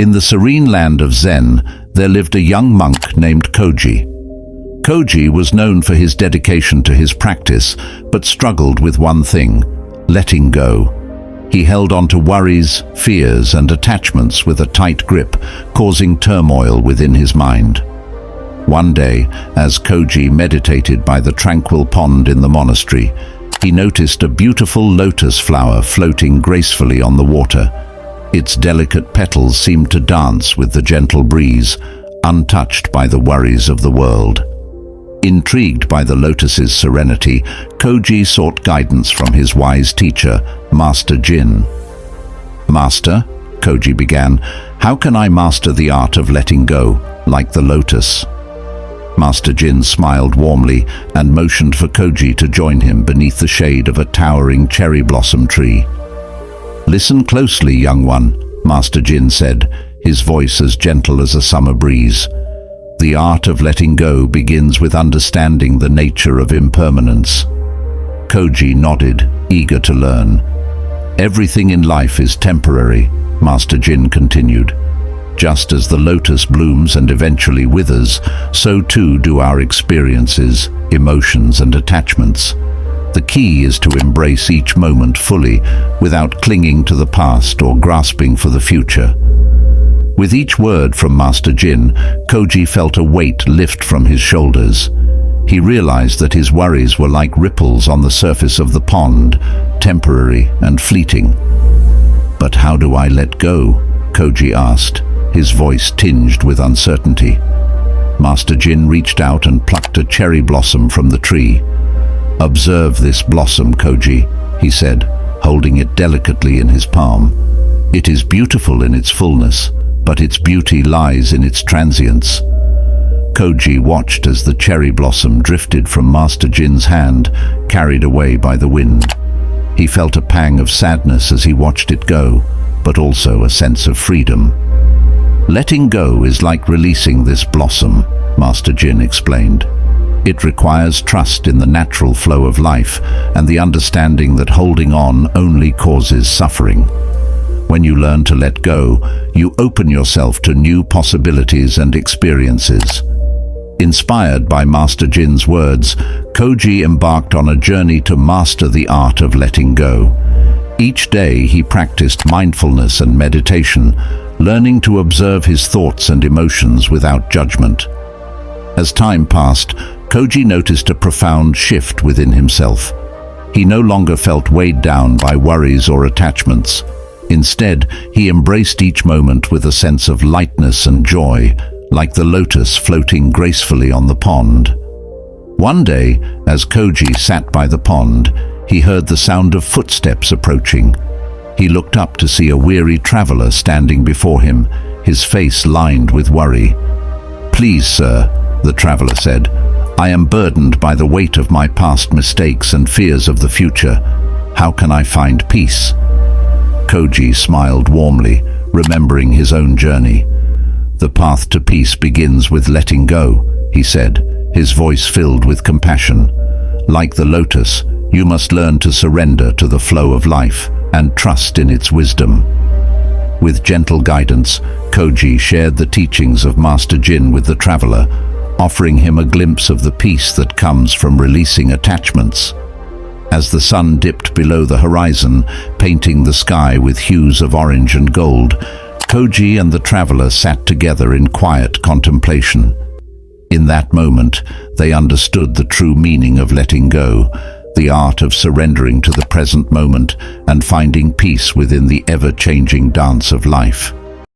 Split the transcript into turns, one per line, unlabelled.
In the serene land of Zen, there lived a young monk named Koji. Koji was known for his dedication to his practice, but struggled with one thing: letting go. He held on to worries, fears, and attachments with a tight grip, causing turmoil within his mind. One day, as Koji meditated by the tranquil pond in the monastery, he noticed a beautiful lotus flower floating gracefully on the water. Its delicate petals seemed to dance with the gentle breeze, untouched by the worries of the world. Intrigued by the lotus's serenity, Koji sought guidance from his wise teacher, Master Jin. "Master," Koji began, "how can I master the art of letting go, like the lotus?" Master Jin smiled warmly and motioned for Koji to join him beneath the shade of a towering cherry blossom tree. "Listen closely, young one," Master Jin said, his voice as gentle as a summer breeze. "The art of letting go begins with understanding the nature of impermanence." Koji nodded, eager to learn. "Everything in life is temporary," Master Jin continued. "Just as the lotus blooms and eventually withers, so too do our experiences, emotions, and attachments. The key is to embrace each moment fully, without clinging to the past or grasping for the future." With each word from Master Jin, Koji felt a weight lift from his shoulders. He realized that his worries were like ripples on the surface of the pond, temporary and fleeting. "But how do I let go?" Koji asked, his voice tinged with uncertainty. Master Jin reached out and plucked a cherry blossom from the tree. "Observe this blossom, Koji," he said, holding it delicately in his palm. "It is beautiful in its fullness, but its beauty lies in its transience." Koji watched as the cherry blossom drifted from Master Jin's hand, carried away by the wind. He felt a pang of sadness as he watched it go, but also a sense of freedom. "Letting go is like releasing this blossom," Master Jin explained. "It requires trust in the natural flow of life and the understanding that holding on only causes suffering. When you learn to let go, you open yourself to new possibilities and experiences." Inspired by Master Jin's words, Koji embarked on a journey to master the art of letting go. Each day he practiced mindfulness and meditation, learning to observe his thoughts and emotions without judgment. As time passed, Koji noticed a profound shift within himself. He no longer felt weighed down by worries or attachments. Instead, he embraced each moment with a sense of lightness and joy, like the lotus floating gracefully on the pond. One day, as Koji sat by the pond, he heard the sound of footsteps approaching. He looked up to see a weary traveler standing before him, his face lined with worry. "Please, sir," the traveler said, "I am burdened by the weight of my past mistakes and fears of the future. How can I find peace?" Koji smiled warmly, remembering his own journey. "The path to peace begins with letting go," he said, his voice filled with compassion. "Like the lotus, you must learn to surrender to the flow of life and trust in its wisdom." With gentle guidance, Koji shared the teachings of Master Jin with the traveler, offering him a glimpse of the peace that comes from releasing attachments. As the sun dipped below the horizon, painting the sky with hues of orange and gold, Koji and the traveler sat together in quiet contemplation. In that moment, they understood the true meaning of letting go, the art of surrendering to the present moment and finding peace within the ever-changing dance of life.